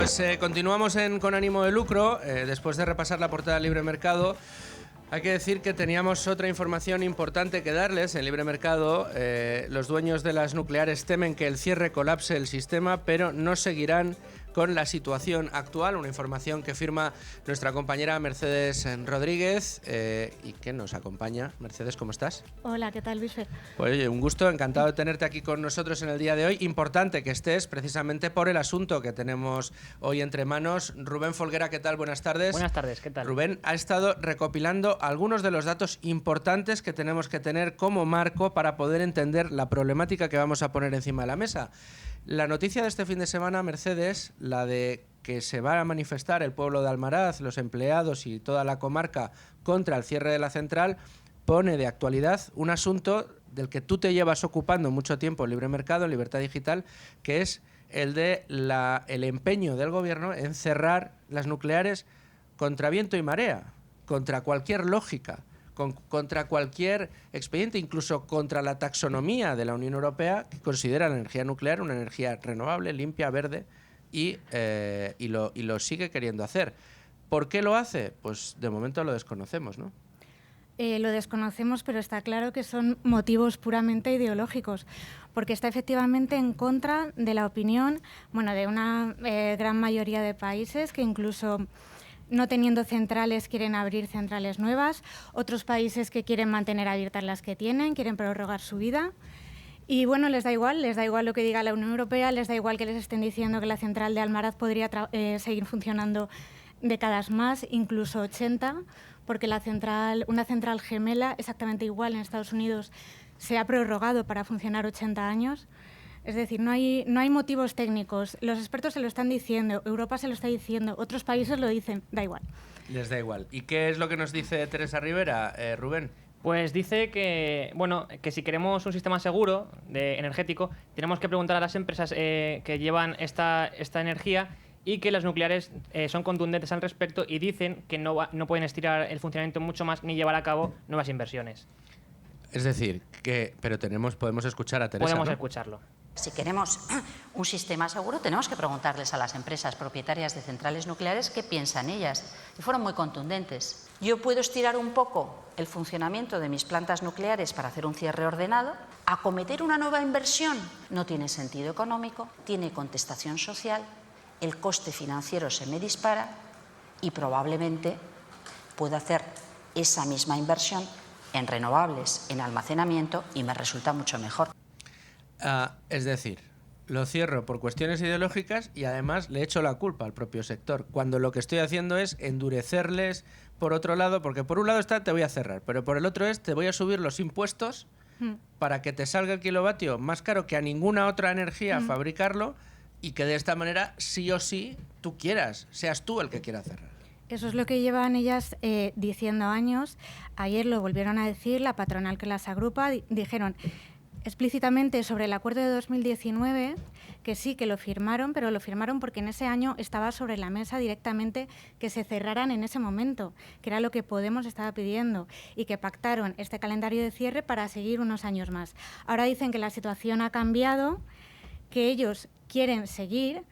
Pues continuamos con ánimo de lucro. Después de repasar la portada de Libre Mercado, hay que decir que teníamos otra información importante que darles. En Libre Mercado, los dueños de las nucleares temen que el cierre colapse el sistema, pero no seguirán con la situación actual. Una información que firma nuestra compañera Mercedes Rodríguez y que nos acompaña. Mercedes, ¿cómo estás? Hola, ¿qué tal, Luis? Pues oye, un gusto, encantado de tenerte aquí con nosotros en el día de hoy. Importante que estés precisamente por el asunto que tenemos hoy entre manos. Rubén Folguera, ¿qué tal? Buenas tardes. Buenas tardes, ¿qué tal? Rubén ha estado recopilando algunos de los datos importantes que tenemos que tener como marco para poder entender la problemática que vamos a poner encima de la mesa. La noticia de este fin de semana, Mercedes, la de que se va a manifestar el pueblo de Almaraz, los empleados y toda la comarca contra el cierre de la central, pone de actualidad un asunto del que tú te llevas ocupando mucho tiempo en Libre Mercado, en Libertad Digital, que es el de el empeño del gobierno en cerrar las nucleares contra viento y marea, contra cualquier lógica, contra cualquier expediente, incluso contra la taxonomía de la Unión Europea, que considera la energía nuclear una energía renovable, limpia, verde, y lo sigue queriendo hacer. ¿Por qué lo hace? Pues de momento lo desconocemos, ¿no? Lo desconocemos, pero está claro que son motivos puramente ideológicos, porque está efectivamente en contra de la opinión, de una gran mayoría de países que incluso no teniendo centrales quieren abrir centrales nuevas, otros países que quieren mantener abiertas las que tienen, quieren prorrogar su vida. Y bueno, les da igual lo que diga la Unión Europea, les da igual que les estén diciendo que la central de Almaraz podría seguir funcionando décadas más, incluso 80, porque una central gemela exactamente igual en Estados Unidos se ha prorrogado para funcionar 80 años. Es decir, no hay motivos técnicos. Los expertos se lo están diciendo, Europa se lo está diciendo, otros países lo dicen, da igual. Les da igual. ¿Y qué es lo que nos dice Teresa Rivera, Rubén? Pues dice que si queremos un sistema seguro energético, tenemos que preguntar a las empresas que llevan esta energía y que las nucleares son contundentes al respecto y dicen que no pueden estirar el funcionamiento mucho más ni llevar a cabo nuevas inversiones. Es decir, pero podemos escuchar a Teresa, Podemos ¿no? escucharlo. Si queremos un sistema seguro, tenemos que preguntarles a las empresas propietarias de centrales nucleares qué piensan ellas. Y fueron muy contundentes. Yo puedo estirar un poco el funcionamiento de mis plantas nucleares para hacer un cierre ordenado. Acometer una nueva inversión no tiene sentido económico, tiene contestación social, el coste financiero se me dispara y probablemente puedo hacer esa misma inversión en renovables, en almacenamiento y me resulta mucho mejor. Es decir, lo cierro por cuestiones ideológicas y además le echo la culpa al propio sector, cuando lo que estoy haciendo es endurecerles por otro lado, porque por un lado te voy a cerrar, pero por el otro te voy a subir los impuestos para que te salga el kilovatio más caro que a ninguna otra energía fabricarlo y que de esta manera sí o sí tú seas tú el que quiera cerrar. Eso es lo que llevan ellas diciendo años. Ayer lo volvieron a decir, la patronal que las agrupa, dijeron explícitamente sobre el acuerdo de 2019 que sí, que lo firmaron, pero lo firmaron porque en ese año estaba sobre la mesa directamente que se cerraran en ese momento, que era lo que Podemos estaba pidiendo, y que pactaron este calendario de cierre para seguir unos años más. Ahora dicen que la situación ha cambiado, que ellos quieren seguir,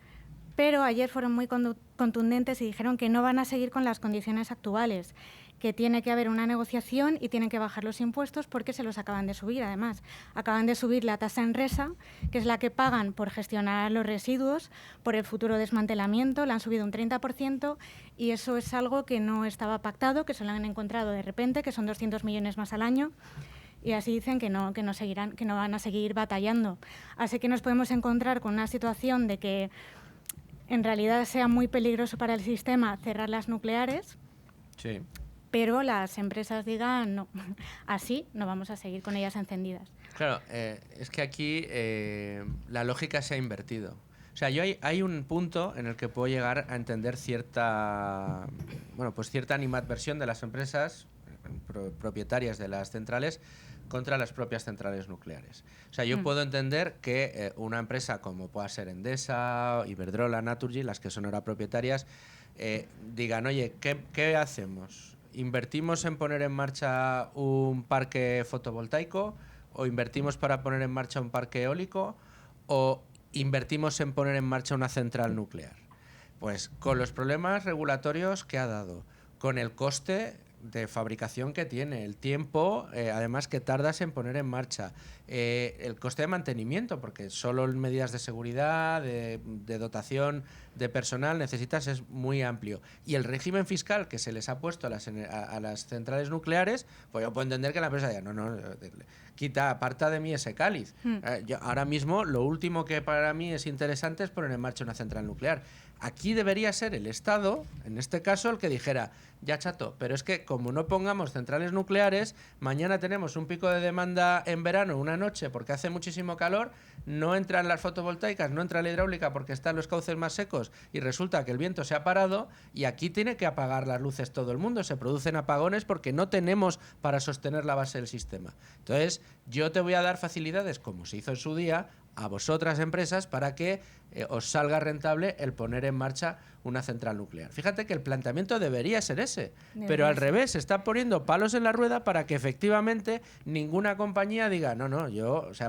pero ayer fueron muy contundentes y dijeron que no van a seguir con las condiciones actuales, que tiene que haber una negociación y tienen que bajar los impuestos porque se los acaban de subir. Además, acaban de subir la tasa Enresa, que es la que pagan por gestionar los residuos, por el futuro desmantelamiento, la han subido un 30%, y eso es algo que no estaba pactado, que se lo han encontrado de repente, que son 200 millones más al año. Y así dicen que no seguirán, que no van a seguir batallando. Así que nos podemos encontrar con una situación de que en realidad sea muy peligroso para el sistema cerrar las nucleares. Sí. Pero las empresas digan, no, así no vamos a seguir con ellas encendidas. Claro, es que aquí la lógica se ha invertido. O sea, hay un punto en el que puedo llegar a entender cierta animadversión de las empresas propietarias de las centrales contra las propias centrales nucleares. O sea, yo puedo entender que una empresa como pueda ser Endesa, Iberdrola, Naturgy, las que son ahora propietarias, digan, oye, ¿qué hacemos? ¿Invertimos en poner en marcha un parque fotovoltaico? ¿O invertimos para poner en marcha un parque eólico? ¿O invertimos en poner en marcha una central nuclear? Pues con los problemas regulatorios que ha dado, con el coste de fabricación que tiene, el tiempo, además que tardas en poner en marcha, el coste de mantenimiento, porque solo en medidas de seguridad, de dotación de personal necesitas es muy amplio. Y el régimen fiscal que se les ha puesto a las centrales nucleares, pues yo puedo entender que la empresa diga, no, aparta de mí ese cáliz. Ahora mismo lo último que para mí es interesante es poner en marcha una central nuclear. Aquí debería ser el Estado, en este caso, el que dijera, ya chato, pero es que como no pongamos centrales nucleares, mañana tenemos un pico de demanda en verano, una noche, porque hace muchísimo calor, no entran las fotovoltaicas, no entra la hidráulica porque están los cauces más secos y resulta que el viento se ha parado y aquí tiene que apagar las luces todo el mundo, se producen apagones porque no tenemos para sostener la base del sistema. Entonces, yo te voy a dar facilidades, como se hizo en su día, a vosotras empresas para que os salga rentable el poner en marcha una central nuclear. Fíjate que el planteamiento debería ser ese, pero al revés, se está poniendo palos en la rueda para que efectivamente ninguna compañía diga,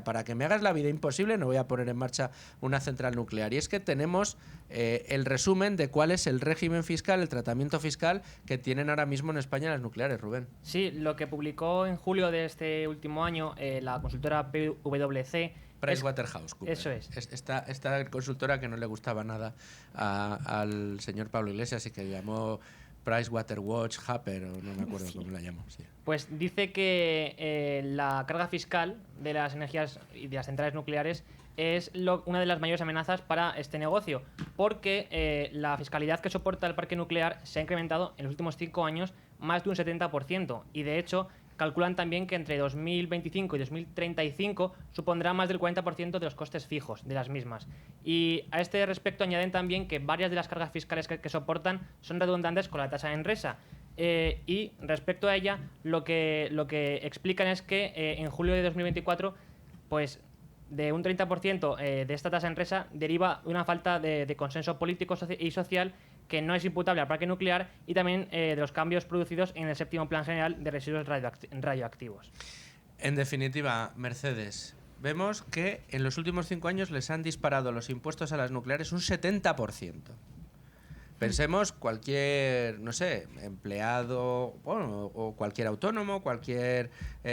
para que me hagas la vida imposible no voy a poner en marcha una central nuclear. Y es que tenemos el resumen de cuál es el régimen fiscal, el tratamiento fiscal que tienen ahora mismo en España las nucleares, Rubén. Sí, lo que publicó en julio de este último año la consultora PwC, PricewaterhouseCoopers. Eso es. Esta consultora que no le gustaba nada al señor Pablo Iglesias y que llamó Pricewaterwatch Happer, o no me acuerdo cómo la llamó. Sí. Pues dice que la carga fiscal de las energías y de las centrales nucleares es una de las mayores amenazas para este negocio, porque la fiscalidad que soporta el parque nuclear se ha incrementado en los últimos 5 años más de un 70%, y de hecho calculan también que entre 2025 y 2035 supondrá más del 40% de los costes fijos de las mismas. Y a este respecto añaden también que varias de las cargas fiscales que soportan son redundantes con la tasa de Enresa. Y respecto a ella, lo que explican es que en julio de 2024, pues de un 30% de esta tasa Enresa deriva una falta de consenso político y social que no es imputable al parque nuclear, y también de los cambios producidos en el séptimo Plan General de Residuos Radioactivos. En definitiva, Mercedes, vemos que en los últimos 5 años les han disparado los impuestos a las nucleares un 70%. Pensemos cualquier, empleado o cualquier autónomo, cualquier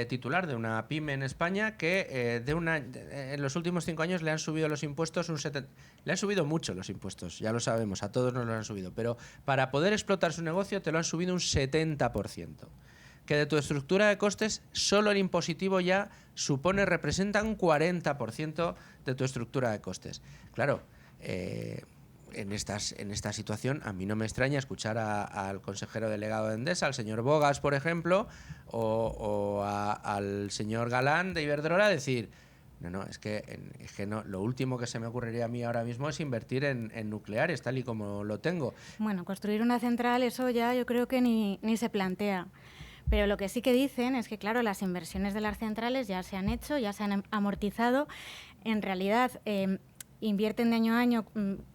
titular de una pyme en España que en los últimos 5 años le han subido los impuestos le han subido mucho los impuestos, ya lo sabemos, a todos nos lo han subido, pero para poder explotar su negocio te lo han subido un 70%. Que de tu estructura de costes solo el impositivo ya representa un 40% de tu estructura de costes. Claro, en esta situación a mí no me extraña escuchar al consejero delegado de Endesa, al señor Bogas, por ejemplo, o al señor Galán de Iberdrola decir, es que no, lo último que se me ocurriría a mí ahora mismo es invertir en nucleares, tal y como lo tengo. Bueno, construir una central, eso ya yo creo que ni se plantea. Pero lo que sí que dicen es que, claro, las inversiones de las centrales ya se han hecho, ya se han amortizado. En realidad, invierten de año a año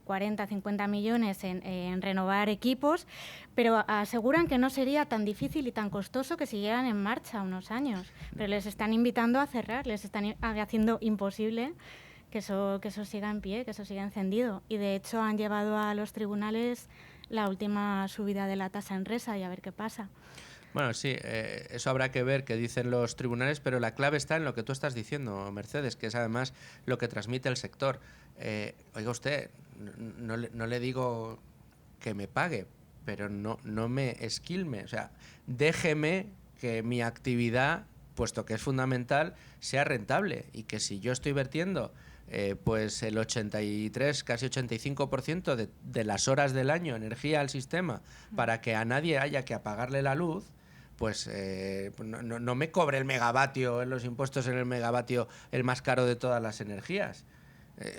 40, 50 millones en renovar equipos, pero aseguran que no sería tan difícil y tan costoso que siguieran en marcha unos años. Pero les están invitando a cerrar, les están haciendo imposible que eso siga en pie, que eso siga encendido. Y de hecho han llevado a los tribunales la última subida de la tasa Enresa y a ver qué pasa. Bueno, sí, eso habrá que ver qué dicen los tribunales, pero la clave está en lo que tú estás diciendo, Mercedes, que es además lo que transmite el sector. Oiga usted, no le digo que me pague, pero no me esquilme, o sea, déjeme que mi actividad, puesto que es fundamental, sea rentable, y que si yo estoy vertiendo pues el 83, casi 85% de las horas del año energía al sistema para que a nadie haya que apagarle la luz, pues no me cobre el megavatio, en los impuestos en el megavatio, el más caro de todas las energías.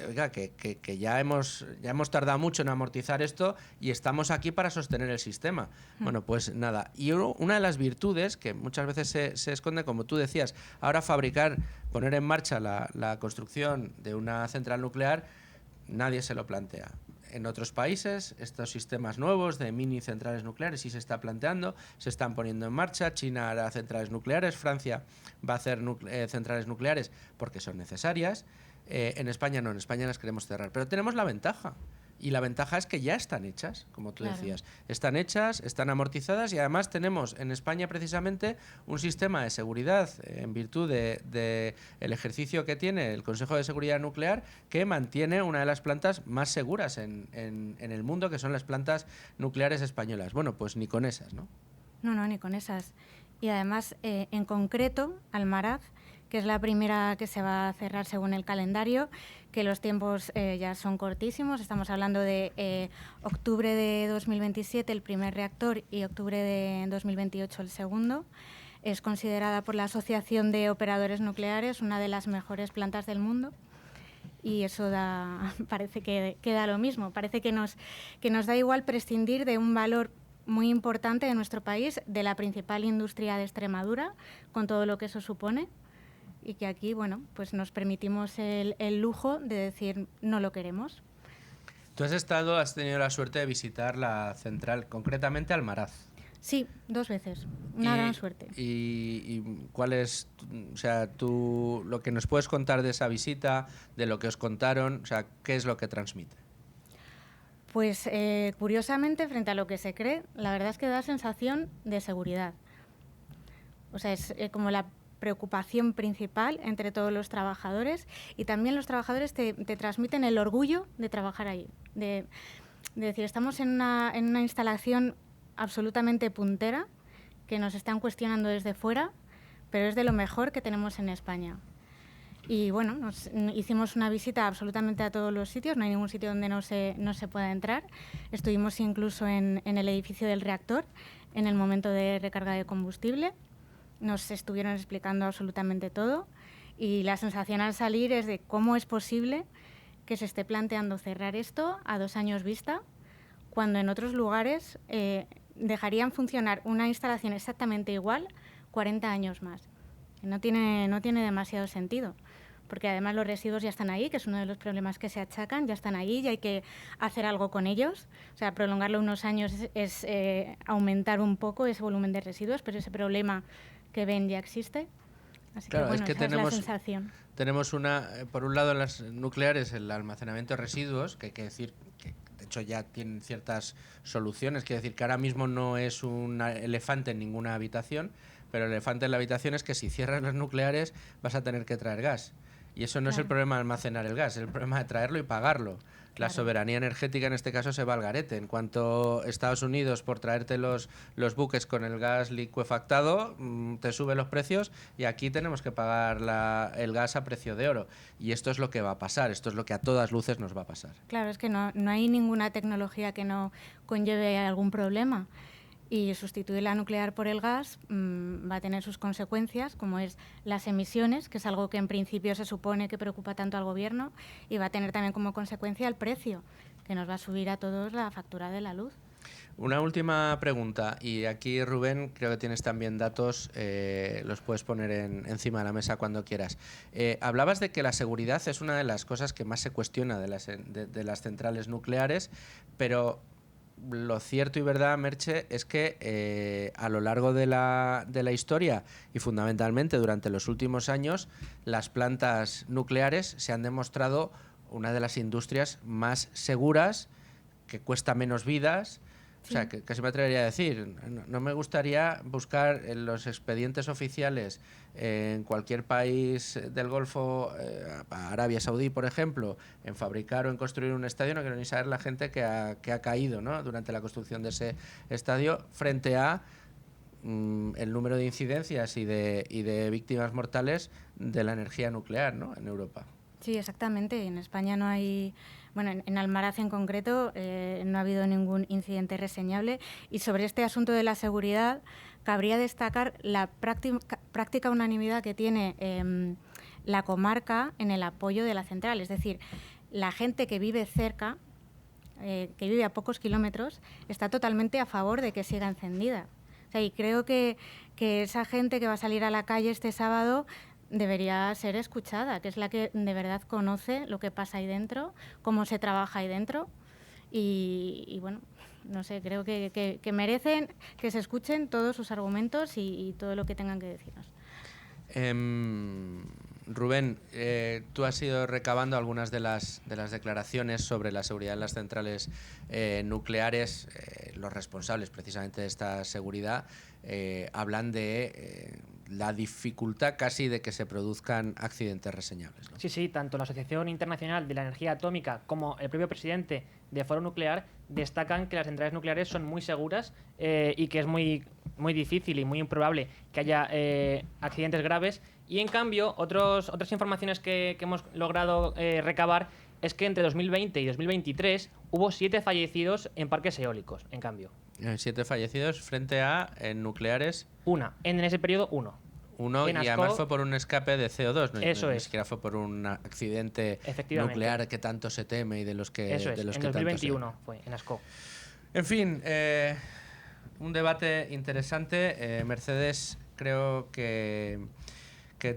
Oiga, que ya hemos tardado mucho en amortizar esto y estamos aquí para sostener el sistema. Bueno, pues nada. Y una de las virtudes que muchas veces se esconde, como tú decías, ahora poner en marcha la construcción de una central nuclear, nadie se lo plantea. En otros países, estos sistemas nuevos de mini centrales nucleares sí se está planteando, se están poniendo en marcha. China hará centrales nucleares, Francia va a hacer centrales nucleares porque son necesarias. En España no, en España las queremos cerrar. Pero tenemos la ventaja Y la ventaja es que ya están hechas, como tú Claro. decías. Están hechas, están amortizadas y además tenemos en España precisamente un sistema de seguridad en virtud de el ejercicio que tiene el Consejo de Seguridad Nuclear, que mantiene una de las plantas más seguras en el mundo, que son las plantas nucleares españolas. Bueno, pues ni con esas, ¿no? No, ni con esas. Y además, en concreto, Almaraz, que es la primera que se va a cerrar según el calendario, que los tiempos ya son cortísimos. Estamos hablando de octubre de 2027 el primer reactor y octubre de 2028 el segundo. Es considerada por la Asociación de Operadores Nucleares una de las mejores plantas del mundo. Y eso parece que da lo mismo. Parece que nos da igual prescindir de un valor muy importante de nuestro país, de la principal industria de Extremadura, con todo lo que eso supone, y que aquí, bueno, pues nos permitimos el lujo de decir no lo queremos. Tú has tenido la suerte de visitar la central, concretamente Almaraz. Sí, 2 veces. Una gran suerte. ¿Y cuál es, o sea, lo que nos puedes contar de esa visita, de lo que os contaron, o sea, qué es lo que transmite? Pues curiosamente, frente a lo que se cree, la verdad es que da sensación de seguridad. O sea, es como la preocupación principal entre todos los trabajadores, y también los trabajadores te transmiten el orgullo de trabajar ahí. De decir, estamos en una instalación absolutamente puntera, que nos están cuestionando desde fuera, pero es de lo mejor que tenemos en España. Y bueno, hicimos una visita absolutamente a todos los sitios, no hay ningún sitio donde no se pueda entrar. Estuvimos incluso en el edificio del reactor, en el momento de recarga de combustible. Nos estuvieron explicando absolutamente todo, y la sensación al salir es de cómo es posible que se esté planteando cerrar esto a 2 años vista, cuando en otros lugares dejarían funcionar una instalación exactamente igual 40 años más. No tiene demasiado sentido, porque además los residuos ya están ahí, que es uno de los problemas que se achacan, ya están ahí y hay que hacer algo con ellos. O sea, prolongarlo unos años es aumentar un poco ese volumen de residuos, pero ese problema que ven ya existe. Así Claro, que bueno, es que esa es la sensación. tenemos por un lado en las nucleares el almacenamiento de residuos, que hay que decir que de hecho ya tienen ciertas soluciones, quiere decir que ahora mismo no es un elefante en ninguna habitación, pero el elefante en la habitación es que si cierras las nucleares vas a tener que traer gas. Y eso no es el problema de almacenar el gas, es el problema de traerlo y pagarlo. La soberanía energética en este caso se va al garete. En cuanto Estados Unidos, por traerte los buques con el gas licuefactado, te sube los precios, y aquí tenemos que pagar el gas a precio de oro. Y esto es lo que va a pasar, esto es lo que a todas luces nos va a pasar. Claro, es que no hay ninguna tecnología que no conlleve algún problema. Y sustituir la nuclear por el gas va a tener sus consecuencias, como es las emisiones, que es algo que en principio se supone que preocupa tanto al Gobierno, y va a tener también como consecuencia el precio, que nos va a subir a todos la factura de la luz. Una última pregunta, y aquí Rubén, creo que tienes también datos, los puedes poner encima de la mesa cuando quieras. Hablabas de que la seguridad es una de las cosas que más se cuestiona de las centrales nucleares, pero lo cierto y verdad, Merche, es que a lo largo de la historia y fundamentalmente durante los últimos años, las plantas nucleares se han demostrado una de las industrias más seguras, que cuesta menos vidas. Sí. O sea, que se me atrevería a decir, no me gustaría buscar en los expedientes oficiales en cualquier país del Golfo, Arabia Saudí, por ejemplo, en fabricar o en construir un estadio, no quiero ni saber la gente que ha caído, ¿no?, durante la construcción de ese estadio, frente a el número de incidencias y de víctimas mortales de la energía nuclear, ¿no?, en Europa. Sí, exactamente. En España no hay... Bueno, en Almaraz en concreto no ha habido ningún incidente reseñable. Y sobre este asunto de la seguridad, cabría destacar la práctica unanimidad que tiene la comarca en el apoyo de la central. Es decir, la gente que vive cerca, que vive a pocos kilómetros, está totalmente a favor de que siga encendida. O sea, y creo que esa gente que va a salir a la calle este sábado debería ser escuchada, que es la que de verdad conoce lo que pasa ahí dentro, cómo se trabaja ahí dentro, y bueno, no sé, creo que merecen que se escuchen todos sus argumentos y todo lo que tengan que decirnos. Rubén, tú has ido recabando algunas de las declaraciones sobre la seguridad en las centrales nucleares. Los responsables precisamente de esta seguridad hablan de la dificultad casi de que se produzcan accidentes reseñables, ¿no? Sí, sí, tanto la Asociación Internacional de la Energía Atómica como el propio presidente de Foro Nuclear destacan que las centrales nucleares son muy seguras y que es muy difícil y muy improbable que haya accidentes graves. Y en cambio, otras informaciones que hemos logrado recabar es que entre 2020 y 2023 hubo 7 fallecidos en parques eólicos, en cambio. 7 fallecidos frente a nucleares. En ese periodo, uno. Uno, y además fue por un escape de CO2, ¿no? Eso Ni es. siquiera fue por un accidente nuclear que tanto se teme y de los que Eso es, en 2021 fue, en Ascó. En fin, un debate interesante. Mercedes, creo que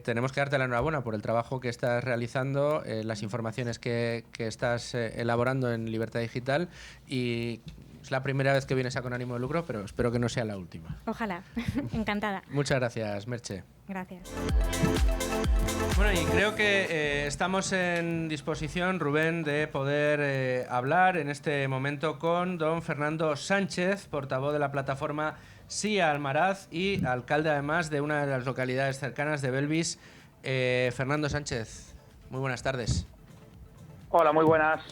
tenemos que darte la enhorabuena por el trabajo que estás realizando, las informaciones que estás elaborando en Libertad Digital, y es la primera vez que vienes a Con Ánimo de Lucro, pero espero que no sea la última. Ojalá. Encantada. Muchas gracias, Merche. Gracias. Bueno, y creo que estamos en disposición, Rubén, de poder hablar en este momento con don Fernando Sánchez, portavoz de la plataforma Sí a Almaraz y alcalde además de una de las localidades cercanas de Belvis. Fernando Sánchez, muy buenas tardes. Hola, muy buenas.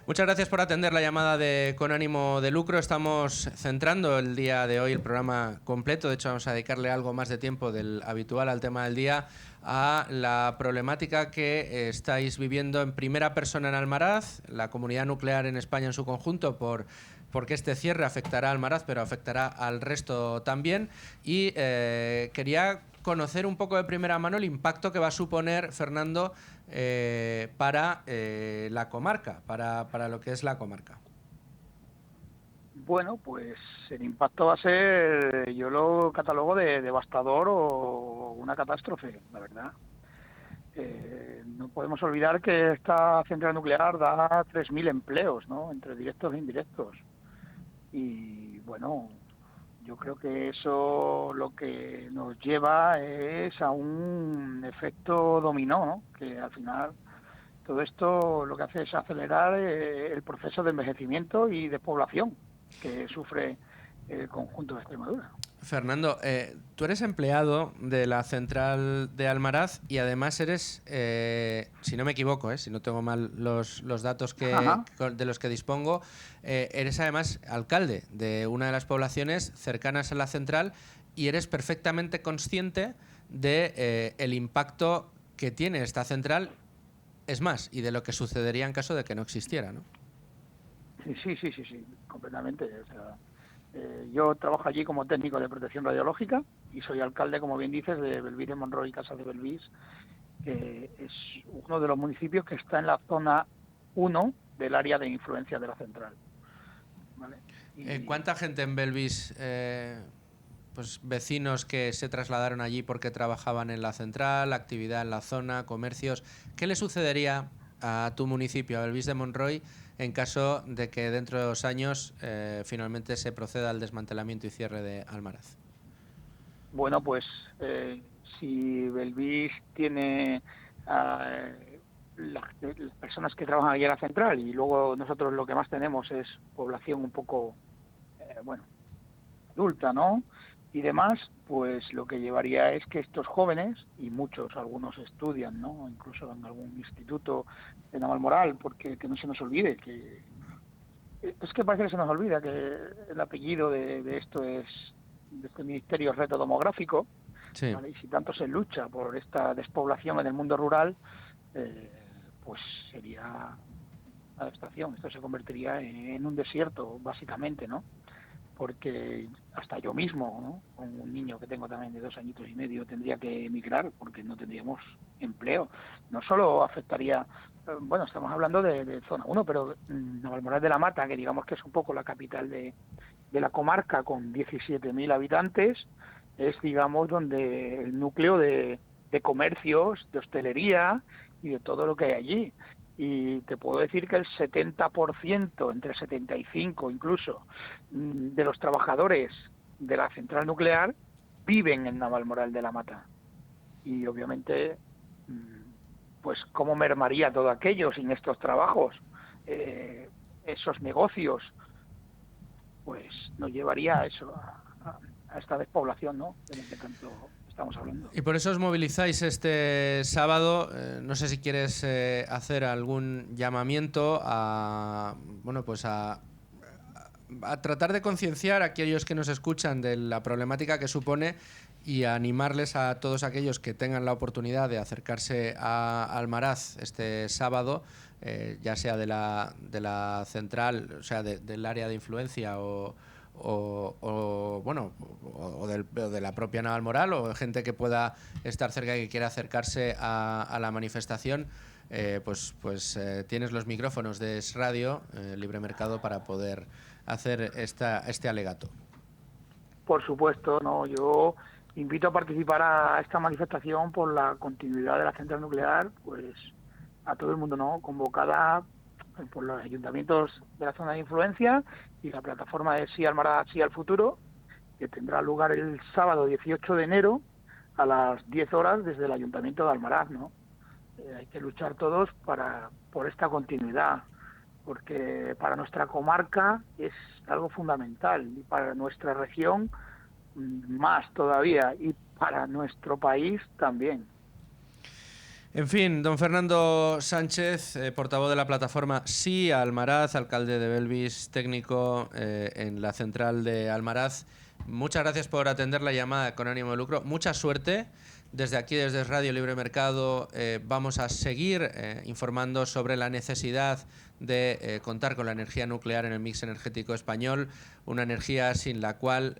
Muchas gracias por atender la llamada de Con Ánimo de Lucro. Estamos centrando el día de hoy el programa completo. De hecho, vamos a dedicarle algo más de tiempo del habitual al tema del día, a la problemática que estáis viviendo en primera persona en Almaraz, la comunidad nuclear en España en su conjunto, porque este cierre afectará a Almaraz, pero afectará al resto también. Y quería conocer un poco de primera mano el impacto que va a suponer, Fernando, para la comarca, para lo que es la comarca. Bueno, pues el impacto va a ser, yo lo catalogo de devastador o una catástrofe, la verdad. No podemos olvidar que esta central nuclear da 3.000 empleos, ¿no?, entre directos e indirectos. Y bueno, yo creo que eso lo que nos lleva es a un efecto dominó, ¿no?, que al final todo esto lo que hace es acelerar el proceso de envejecimiento y de población que sufre el conjunto de Extremadura. Fernando, tú eres empleado de la central de Almaraz y además eres, si no me equivoco, si no tengo mal los datos de los que dispongo, eres además alcalde de una de las poblaciones cercanas a la central y eres perfectamente consciente de el impacto que tiene esta central, es más, y de lo que sucedería en caso de que no existiera, ¿no? Sí, completamente. O sea, yo trabajo allí como técnico de protección radiológica y soy alcalde, como bien dices, de Belvis de Monroy y Casas de Belvis, que es uno de los municipios que está en la zona 1 del área de influencia de la central. ¿Vale? ¿Cuánta gente en Belvis, pues vecinos que se trasladaron allí porque trabajaban en la central, actividad en la zona, comercios? ¿Qué le sucedería a tu municipio, a Belvis de Monroy, en caso de que dentro de 2 años finalmente se proceda al desmantelamiento y cierre de Almaraz? Bueno, pues si Belvis tiene las personas que trabajan allí en la central y luego nosotros lo que más tenemos es población un poco, adulta, ¿no?, y demás, pues lo que llevaría es que estos jóvenes, y algunos estudian, ¿no?, incluso en algún instituto de Navalmoral, porque que no se nos olvide que es que parece que se nos olvida que el apellido de esto es de este ministerio es reto demográfico, sí. ¿vale? Y si tanto se lucha por esta despoblación en el mundo rural, pues sería una devastación. Esto se convertiría en un desierto, básicamente, ¿no? Porque hasta yo mismo, ¿no?, con un niño que tengo también de 2 añitos y medio, tendría que emigrar porque no tendríamos empleo. No solo afectaría, estamos hablando de zona 1, pero Navalmoral de la Mata, que digamos que es un poco la capital de la comarca con 17.000 habitantes, es, digamos, donde el núcleo de comercios, de hostelería y de todo lo que hay allí. Y te puedo decir que el 70%, entre 75 incluso, de los trabajadores de la central nuclear viven en Navalmoral de la Mata. Y obviamente pues cómo mermaría todo aquello sin estos trabajos, esos negocios, pues nos llevaría a eso, a esta despoblación, ¿no?, de la que tanto estamos hablando. Y por eso os movilizáis este sábado. No sé si quieres hacer algún llamamiento a, bueno, pues a tratar de concienciar a aquellos que nos escuchan de la problemática que supone y a animarles a todos aquellos que tengan la oportunidad de acercarse a Almaraz este sábado, ya sea de la central, o sea, del área de influencia o de la propia Navalmoral, o gente que pueda estar cerca y que quiera acercarse a la manifestación. Tienes los micrófonos de Es Radio Libre Mercado para poder hacer este alegato. Por supuesto, no, yo invito a participar a esta manifestación por la continuidad de la central nuclear, pues a todo el mundo, ¿no?, convocada por los ayuntamientos de la zona de influencia y la plataforma de Sí Almaraz, Sí al Futuro, que tendrá lugar el sábado 18 de enero a las 10 horas desde el Ayuntamiento de Almaraz, ¿no? Hay que luchar todos por esta continuidad, porque para nuestra comarca es algo fundamental y para nuestra región más todavía, y para nuestro país también. En fin, don Fernando Sánchez, portavoz de la plataforma Sí a Almaraz, alcalde de Belvis, técnico en la central de Almaraz. Muchas gracias por atender la llamada con ánimo de lucro. Mucha suerte. Desde aquí, desde Radio Libre Mercado, vamos a seguir informando sobre la necesidad de contar con la energía nuclear en el mix energético español, una energía sin la cual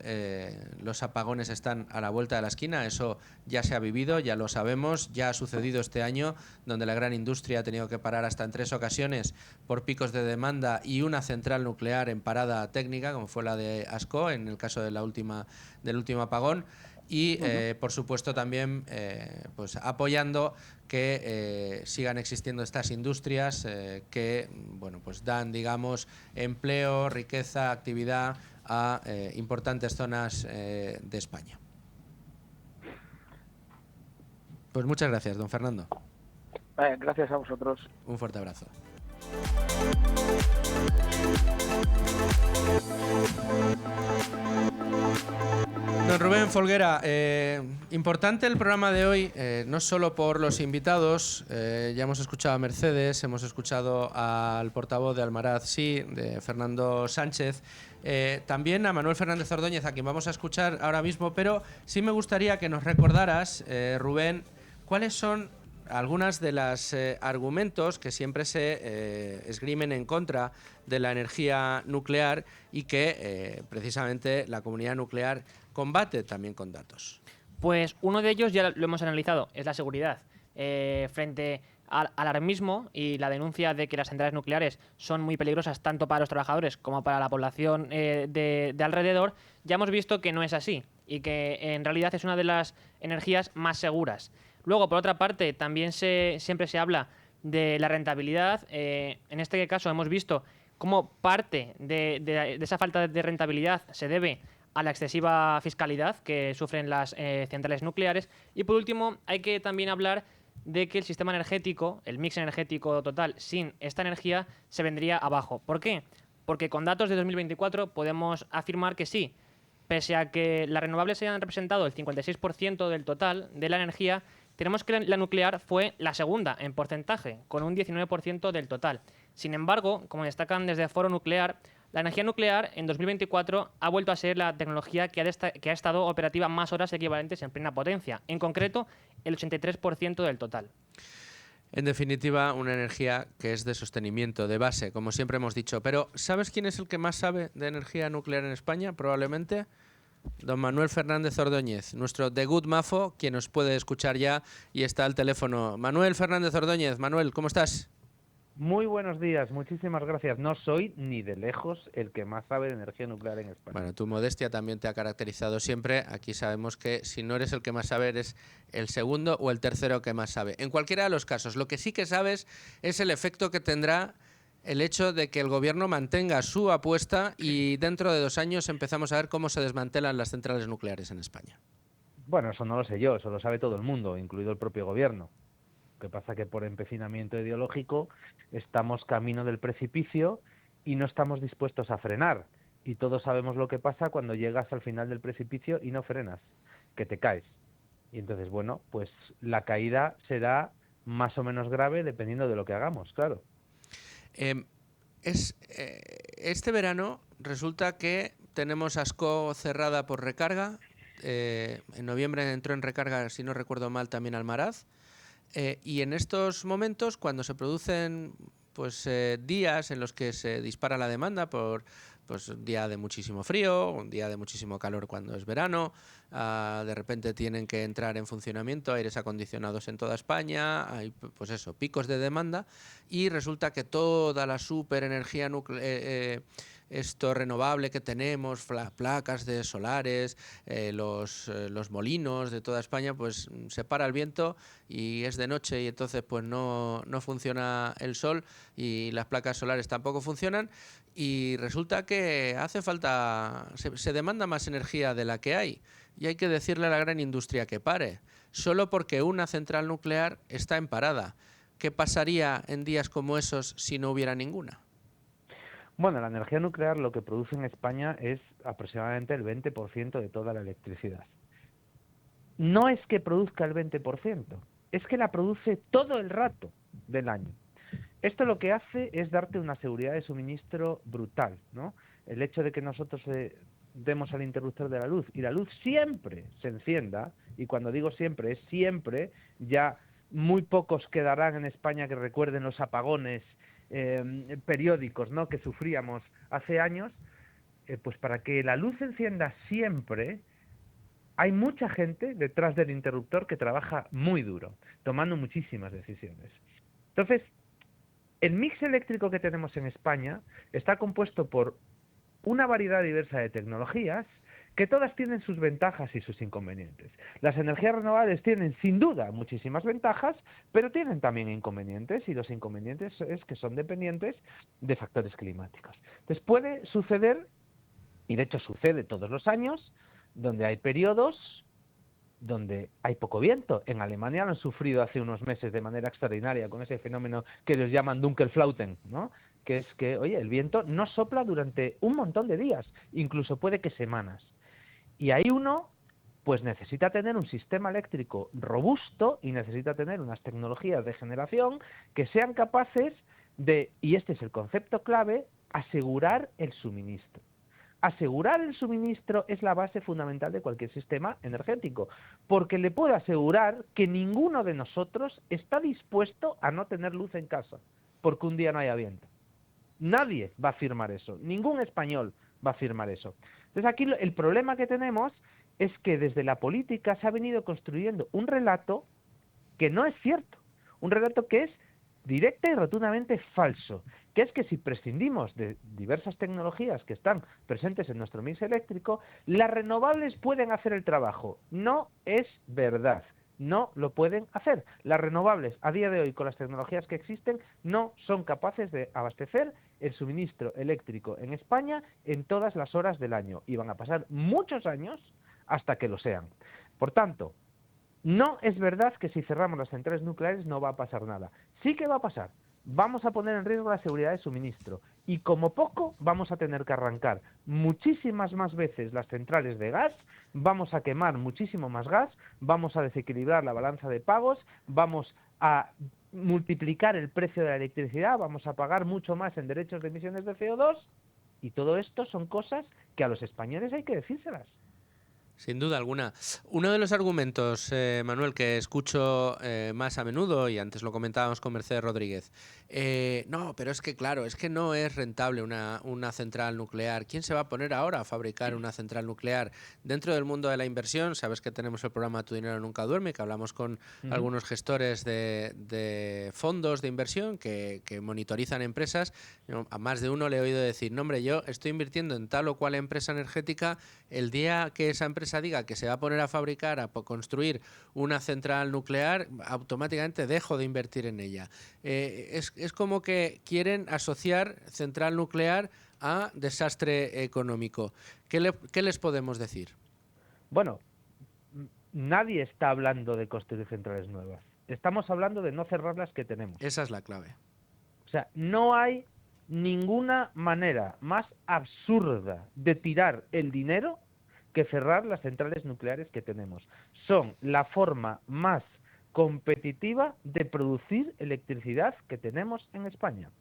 los apagones están a la vuelta de la esquina. Eso ya se ha vivido, ya lo sabemos, ya ha sucedido este año, donde la gran industria ha tenido que parar hasta en 3 ocasiones por picos de demanda y una central nuclear en parada técnica, como fue la de Ascó en el caso de del último apagón. Y, por supuesto, también pues apoyando que sigan existiendo estas industrias que, bueno, pues dan, digamos, empleo, riqueza, actividad a importantes zonas de España. Pues muchas gracias, don Fernando. Gracias a vosotros. Un fuerte abrazo. Don Rubén Folguera, importante el programa de hoy, no solo por los invitados. Ya hemos escuchado a Mercedes, hemos escuchado al portavoz de Almaraz, sí, de Fernando Sánchez, también a Manuel Fernández Ordóñez, a quien vamos a escuchar ahora mismo, pero sí me gustaría que nos recordaras, Rubén, cuáles son algunas de los argumentos que siempre se esgrimen en contra de la energía nuclear y que precisamente la comunidad nuclear combate también con datos. Pues uno de ellos ya lo hemos analizado, es la seguridad. Frente al alarmismo y la denuncia de que las centrales nucleares son muy peligrosas tanto para los trabajadores como para la población de alrededor, ya hemos visto que no es así y que en realidad es una de las energías más seguras. Luego, por otra parte, también siempre se habla de la rentabilidad. En este caso hemos visto cómo parte de esa falta de rentabilidad se debe a la excesiva fiscalidad que sufren las centrales nucleares. Y por último, hay que también hablar de que el sistema energético, el mix energético total, sin esta energía se vendría abajo. ¿Por qué? Porque con datos de 2024 podemos afirmar que sí, pese a que las renovables se hayan representado el 56% del total de la energía, tenemos que la nuclear fue la segunda en porcentaje, con un 19% del total. Sin embargo, como destacan desde Foro Nuclear, la energía nuclear en 2024 ha vuelto a ser la tecnología que ha estado operativa más horas equivalentes en plena potencia, en concreto el 83% del total. En definitiva, una energía que es de sostenimiento, de base, como siempre hemos dicho. Pero, ¿sabes quién es el que más sabe de energía nuclear en España? Probablemente don Manuel Fernández Ordóñez, nuestro The Good Mafo, quien nos puede escuchar ya y está al teléfono. Manuel Fernández Ordóñez. Manuel, ¿cómo estás? Muy buenos días, muchísimas gracias. No soy ni de lejos el que más sabe de energía nuclear en España. Bueno, tu modestia también te ha caracterizado siempre. Aquí sabemos que si no eres el que más sabe, eres el segundo o el tercero que más sabe. En cualquiera de los casos, lo que sí que sabes es el efecto que tendrá el hecho de que el gobierno mantenga su apuesta y dentro de 2 años empezamos a ver cómo se desmantelan las centrales nucleares en España. Bueno, eso no lo sé yo, eso lo sabe todo el mundo, incluido el propio gobierno. Lo que pasa que por empecinamiento ideológico estamos camino del precipicio y no estamos dispuestos a frenar. Y todos sabemos lo que pasa cuando llegas al final del precipicio y no frenas, que te caes. Y entonces, bueno, pues la caída será más o menos grave dependiendo de lo que hagamos, claro. Este verano resulta que tenemos Ascó cerrada por recarga. En noviembre entró en recarga, si no recuerdo mal, también Almaraz. Y en estos momentos, cuando se producen días en los que se dispara la demanda por un día de muchísimo frío, un día de muchísimo calor cuando es verano, de repente tienen que entrar en funcionamiento aires acondicionados en toda España, hay picos de demanda, y resulta que toda la superenergía renovable que tenemos, placas de solares, los molinos de toda España, pues se para el viento y es de noche y entonces pues no funciona el sol y las placas solares tampoco funcionan, y resulta que hace falta, se demanda más energía de la que hay, y hay que decirle a la gran industria que pare, solo porque una central nuclear está en parada. ¿Qué pasaría en días como esos si no hubiera ninguna? Bueno, la energía nuclear lo que produce en España es aproximadamente el 20% de toda la electricidad. No es que produzca el 20%, es que la produce todo el rato del año. Esto lo que hace es darte una seguridad de suministro brutal, ¿no? El hecho de que nosotros demos al interruptor de la luz y la luz siempre se encienda, y cuando digo siempre es siempre, ya muy pocos quedarán en España que recuerden los apagones periódicos, ¿no?, que sufríamos hace años. Pues para que la luz se encienda siempre, hay mucha gente detrás del interruptor que trabaja muy duro, tomando muchísimas decisiones. Entonces, el mix eléctrico que tenemos en España está compuesto por una variedad diversa de tecnologías que todas tienen sus ventajas y sus inconvenientes. Las energías renovables tienen sin duda muchísimas ventajas, pero tienen también inconvenientes, y los inconvenientes es que son dependientes de factores climáticos. Entonces puede suceder, y de hecho sucede todos los años, donde hay periodos donde hay poco viento. En Alemania lo han sufrido hace unos meses de manera extraordinaria con ese fenómeno que ellos llaman Dunkelflauten, ¿no?, que es que, oye, el viento no sopla durante un montón de días, incluso puede que semanas. Y ahí uno pues necesita tener un sistema eléctrico robusto y necesita tener unas tecnologías de generación que sean capaces de, y este es el concepto clave, asegurar el suministro. Asegurar el suministro es la base fundamental de cualquier sistema energético, porque le puedo asegurar que ninguno de nosotros está dispuesto a no tener luz en casa porque un día no haya viento. Nadie va a afirmar eso, ningún español va a afirmar eso. Entonces aquí el problema que tenemos es que desde la política se ha venido construyendo un relato que no es cierto, un relato que es directa y rotundamente falso, que es que si prescindimos de diversas tecnologías que están presentes en nuestro mix eléctrico, las renovables pueden hacer el trabajo. No es verdad, no lo pueden hacer. Las renovables a día de hoy, con las tecnologías que existen, no son capaces de abastecer el suministro eléctrico en España en todas las horas del año, y van a pasar muchos años hasta que lo sean. Por tanto, no es verdad que si cerramos las centrales nucleares no va a pasar nada. Sí que va a pasar. Vamos a poner en riesgo la seguridad de suministro, y como poco vamos a tener que arrancar muchísimas más veces las centrales de gas, vamos a quemar muchísimo más gas, vamos a desequilibrar la balanza de pagos, vamos a multiplicar el precio de la electricidad, vamos a pagar mucho más en derechos de emisiones de CO2, y todo esto son cosas que a los españoles hay que decírselas. Sin duda alguna. Uno de los argumentos, Manuel, que escucho más a menudo, y antes lo comentábamos con Mercedes Rodríguez, no, pero es que claro, es que no es rentable una central nuclear. ¿Quién se va a poner ahora a fabricar una central nuclear? Dentro del mundo de la inversión, sabes que tenemos el programa Tu Dinero Nunca Duerme, que hablamos con algunos gestores de fondos de inversión que monitorizan empresas. A más de uno le he oído decir, no hombre, yo estoy invirtiendo en tal o cual empresa energética, el día que esa empresa diga que se va a poner a fabricar, a construir una central nuclear, automáticamente dejo de invertir en ella. Es como que quieren asociar central nuclear a desastre económico. ¿Qué les podemos decir? Bueno, nadie está hablando de construir centrales nuevas. Estamos hablando de no cerrar las que tenemos. Esa es la clave. O sea, no hay ninguna manera más absurda de tirar el dinero que cerrar las centrales nucleares que tenemos. Son la forma más competitiva de producir electricidad que tenemos en España.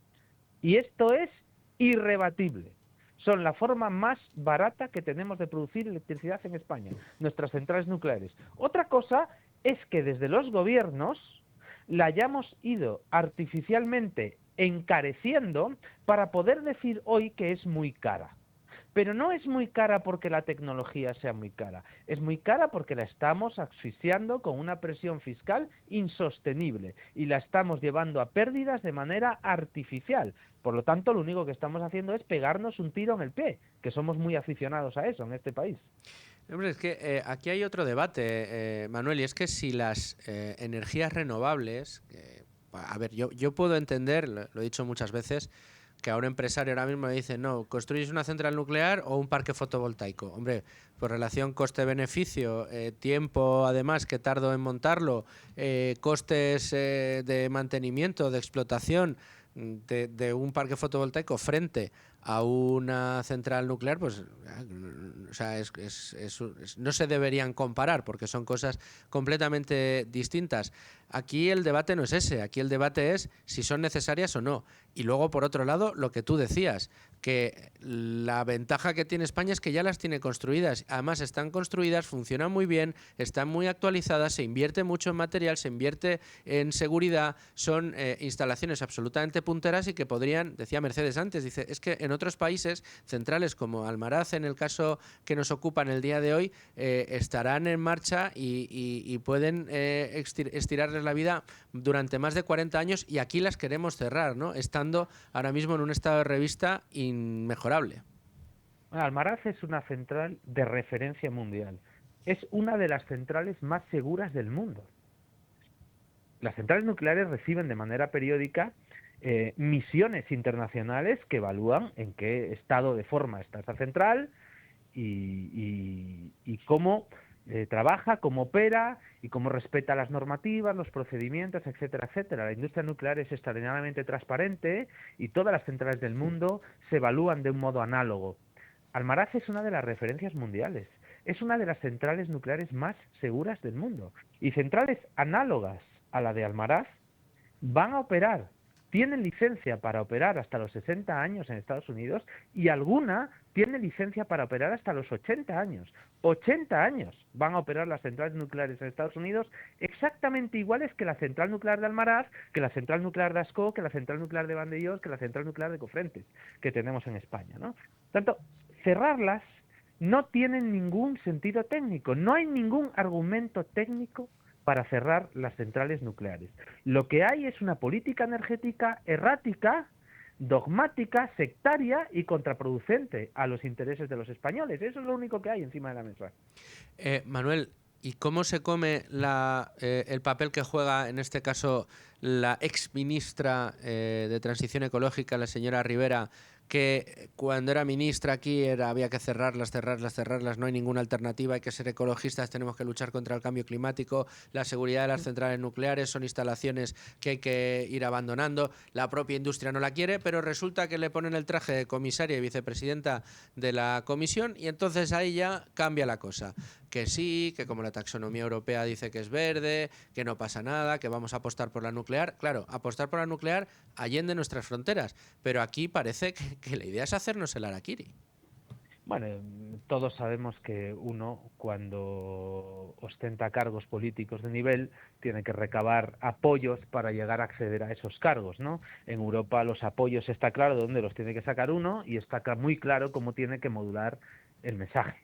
Y esto es irrebatible. Son la forma más barata que tenemos de producir electricidad en España, nuestras centrales nucleares. Otra cosa es que desde los gobiernos la hayamos ido artificialmente encareciendo para poder decir hoy que es muy cara. Pero no es muy cara porque la tecnología sea muy cara, es muy cara porque la estamos asfixiando con una presión fiscal insostenible y la estamos llevando a pérdidas de manera artificial. Por lo tanto, lo único que estamos haciendo es pegarnos un tiro en el pie, que somos muy aficionados a eso en este país. Hombre, es que aquí hay otro debate, Manuel, y es que si las energías renovables, a ver, yo puedo entender, lo he dicho muchas veces, que a un empresario ahora mismo le dice, no, ¿construyes una central nuclear o un parque fotovoltaico? Hombre, pues relación coste-beneficio, tiempo además que tardo en montarlo, costes de mantenimiento, de explotación de un parque fotovoltaico frente a una central nuclear, pues o sea, no se deberían comparar porque son cosas completamente distintas. Aquí el debate no es ese, aquí el debate es si son necesarias o no. Y luego, por otro lado, lo que tú decías, que la ventaja que tiene España es que ya las tiene construidas. Además, están construidas, funcionan muy bien, están muy actualizadas, se invierte mucho en material, se invierte en seguridad, son instalaciones absolutamente punteras y que podrían, decía Mercedes antes, dice, es que en otros países centrales como Almaraz, en el caso que nos ocupa en el día de hoy, estarán en marcha y pueden estirarles la vida durante más de 40 años y aquí las queremos cerrar, ¿no? Estando ahora mismo en un estado de revista inmejorable. Bueno, Almaraz es una central de referencia mundial. Es una de las centrales más seguras del mundo. Las centrales nucleares reciben de manera periódica misiones internacionales que evalúan en qué estado de forma está esa central y cómo trabaja, cómo opera y cómo respeta las normativas, los procedimientos, etcétera, etcétera. La industria nuclear es extraordinariamente transparente y todas las centrales del mundo se evalúan de un modo análogo. Almaraz es una de las referencias mundiales. Es una de las centrales nucleares más seguras del mundo. Y centrales análogas a la de Almaraz van a operar, tienen licencia para operar hasta los 60 años en Estados Unidos y alguna tiene licencia para operar hasta los 80 años. 80 años van a operar las centrales nucleares en Estados Unidos exactamente iguales que la central nuclear de Almaraz, que la central nuclear de Ascó, que la central nuclear de Vandellós, que la central nuclear de Cofrentes, que tenemos en España, ¿no? Por tanto, cerrarlas no tiene ningún sentido técnico, no hay ningún argumento técnico para cerrar las centrales nucleares. Lo que hay es una política energética errática, dogmática, sectaria y contraproducente a los intereses de los españoles. Eso es lo único que hay encima de la mesa. Manuel, ¿y cómo se come el papel que juega en este caso la exministra de Transición Ecológica, la señora Rivera, que cuando era ministra aquí había que cerrarlas, no hay ninguna alternativa, hay que ser ecologistas, tenemos que luchar contra el cambio climático, la seguridad de las centrales nucleares son instalaciones que hay que ir abandonando, la propia industria no la quiere, pero resulta que le ponen el traje de comisaria y vicepresidenta de la comisión y entonces ahí ya cambia la cosa, que sí, que como la taxonomía europea dice que es verde, que no pasa nada, que vamos a apostar por la nuclear, claro, apostar por la nuclear allende nuestras fronteras, pero aquí parece que la idea es hacernos el harakiri. Bueno, todos sabemos que uno, cuando ostenta cargos políticos de nivel, tiene que recabar apoyos para llegar a acceder a esos cargos, ¿no? En Europa los apoyos está claro de dónde los tiene que sacar uno y está muy claro cómo tiene que modular el mensaje.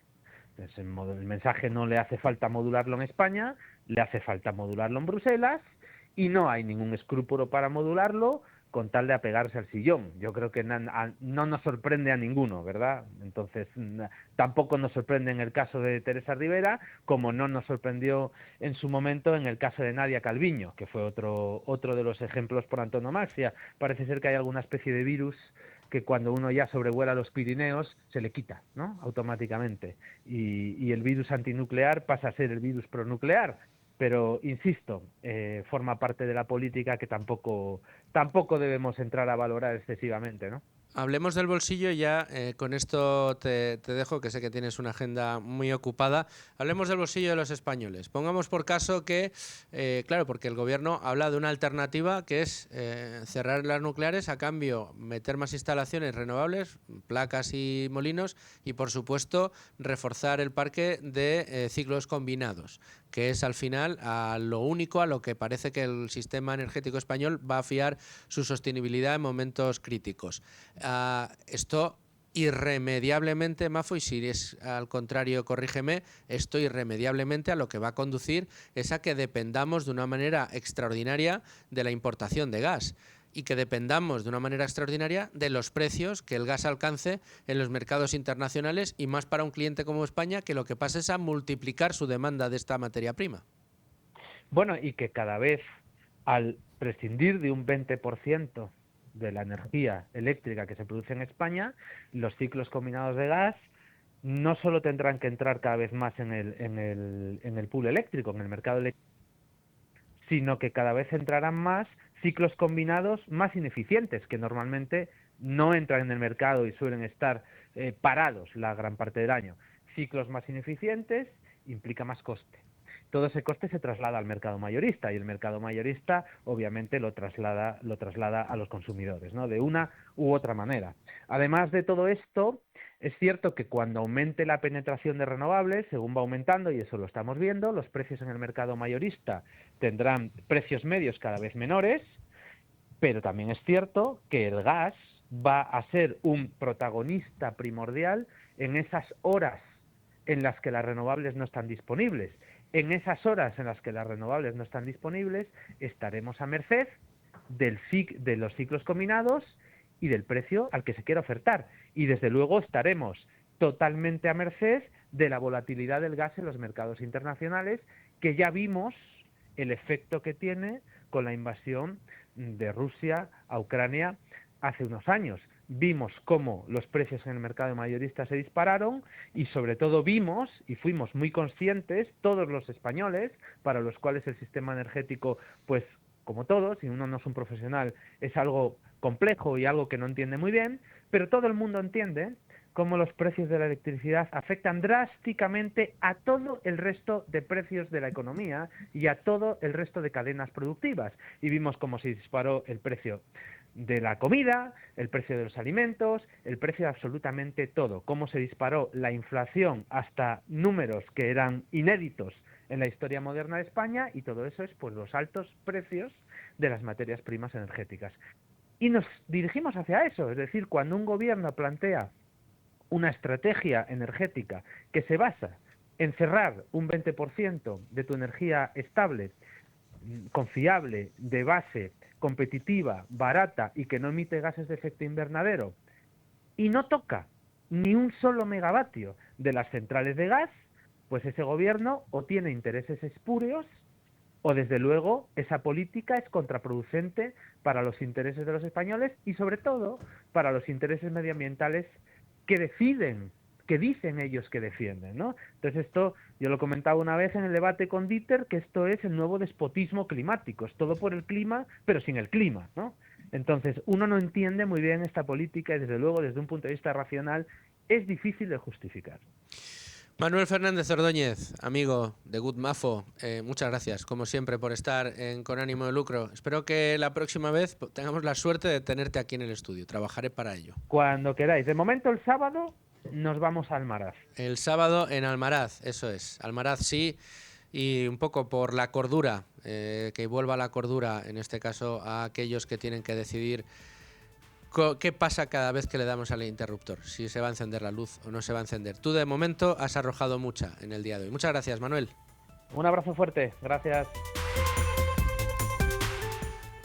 Entonces, el mensaje no le hace falta modularlo en España, le hace falta modularlo en Bruselas y no hay ningún escrúpulo para modularlo con tal de apegarse al sillón. Yo creo que no nos sorprende a ninguno, ¿verdad? Entonces, tampoco nos sorprende en el caso de Teresa Rivera, como no nos sorprendió en su momento en el caso de Nadia Calviño, que fue otro de los ejemplos por antonomasia. Parece ser que hay alguna especie de virus que cuando uno ya sobrevuela los Pirineos se le quita, ¿no? Automáticamente. Y el virus antinuclear pasa a ser el virus pronuclear. Pero, insisto, forma parte de la política que tampoco debemos entrar a valorar excesivamente, ¿no? Hablemos del bolsillo y ya con esto te dejo, que sé que tienes una agenda muy ocupada. Hablemos del bolsillo de los españoles. Pongamos por caso que, claro, porque el gobierno habla de una alternativa que es cerrar las nucleares, a cambio meter más instalaciones renovables, placas y molinos, y por supuesto reforzar el parque de ciclos combinados, que es al final a lo que parece que el sistema energético español va a fiar su sostenibilidad en momentos críticos. Esto irremediablemente, Mafo, y si es al contrario, corrígeme, esto irremediablemente a lo que va a conducir es a que dependamos de una manera extraordinaria de la importación de gas y que dependamos de una manera extraordinaria de los precios que el gas alcance en los mercados internacionales, y más para un cliente como España, que lo que pasa es a multiplicar su demanda de esta materia prima. Bueno, y que cada vez, al prescindir de un 20% de la energía eléctrica que se produce en España, los ciclos combinados de gas no solo tendrán que entrar cada vez más en el pool eléctrico, en el mercado eléctrico, sino que cada vez entrarán más ciclos combinados más ineficientes, que normalmente no entran en el mercado y suelen estar parados la gran parte del año. Ciclos más ineficientes implica más coste. Todo ese coste se traslada al mercado mayorista, y el mercado mayorista obviamente lo traslada a los consumidores, ¿no? De una u otra manera. Además de todo esto, es cierto que cuando aumente la penetración de renovables, según va aumentando, y eso lo estamos viendo, los precios en el mercado mayorista tendrán precios medios cada vez menores, pero también es cierto que el gas va a ser un protagonista primordial en esas horas en las que las renovables no están disponibles. En esas horas en las que las renovables no están disponibles, estaremos a merced de los ciclos combinados y del precio al que se quiera ofertar. Y desde luego estaremos totalmente a merced de la volatilidad del gas en los mercados internacionales, que ya vimos el efecto que tiene con la invasión de Rusia a Ucrania hace unos años. Vimos cómo los precios en el mercado mayorista se dispararon, y sobre todo vimos y fuimos muy conscientes, todos los españoles, para los cuales el sistema energético, pues como todos, si uno no es un profesional, es algo complejo y algo que no entiende muy bien, pero todo el mundo entiende cómo los precios de la electricidad afectan drásticamente a todo el resto de precios de la economía y a todo el resto de cadenas productivas. Y vimos cómo se disparó el precio de la comida, el precio de los alimentos, el precio de absolutamente todo, cómo se disparó la inflación hasta números que eran inéditos en la historia moderna de España, y todo eso es por los altos precios de las materias primas energéticas. Y nos dirigimos hacia eso, es decir, cuando un gobierno plantea una estrategia energética que se basa en cerrar un 20% de tu energía estable, confiable, de base, competitiva, barata y que no emite gases de efecto invernadero, y no toca ni un solo megavatio de las centrales de gas, pues ese gobierno o tiene intereses espurios, o desde luego esa política es contraproducente para los intereses de los españoles y sobre todo para los intereses medioambientales que dicen ellos que defienden, ¿no? Entonces esto, yo lo comentaba una vez en el debate con Dieter, que esto es el nuevo despotismo climático, es todo por el clima, pero sin el clima, ¿no? Entonces uno no entiende muy bien esta política y desde luego desde un punto de vista racional es difícil de justificar. Manuel Fernández Ordóñez, amigo de Good Mafo, muchas gracias, como siempre, por estar Con Ánimo de Lucro. Espero que la próxima vez tengamos la suerte de tenerte aquí en el estudio. Trabajaré para ello. Cuando queráis. De momento, el sábado nos vamos a Almaraz. El sábado en Almaraz, eso es. Almaraz sí, y un poco por la cordura, que vuelva la cordura, en este caso, a aquellos que tienen que decidir qué pasa cada vez que le damos al interruptor, si se va a encender la luz o no se va a encender. Tú de momento has arrojado mucha en el día de hoy. Muchas gracias, Manuel. Un abrazo fuerte, gracias.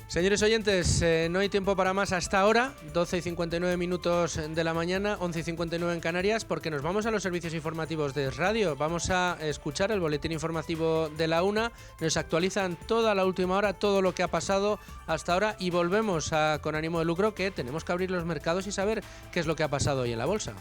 Señores oyentes, no hay tiempo para más hasta ahora, 12:59 de la mañana, 11:59 en Canarias, porque nos vamos a los servicios informativos de radio. Vamos a escuchar el boletín informativo de la 1, nos actualizan toda la última hora, todo lo que ha pasado hasta ahora, y volvemos a Con Ánimo de Lucro, que tenemos que abrir los mercados y saber qué es lo que ha pasado hoy en la bolsa.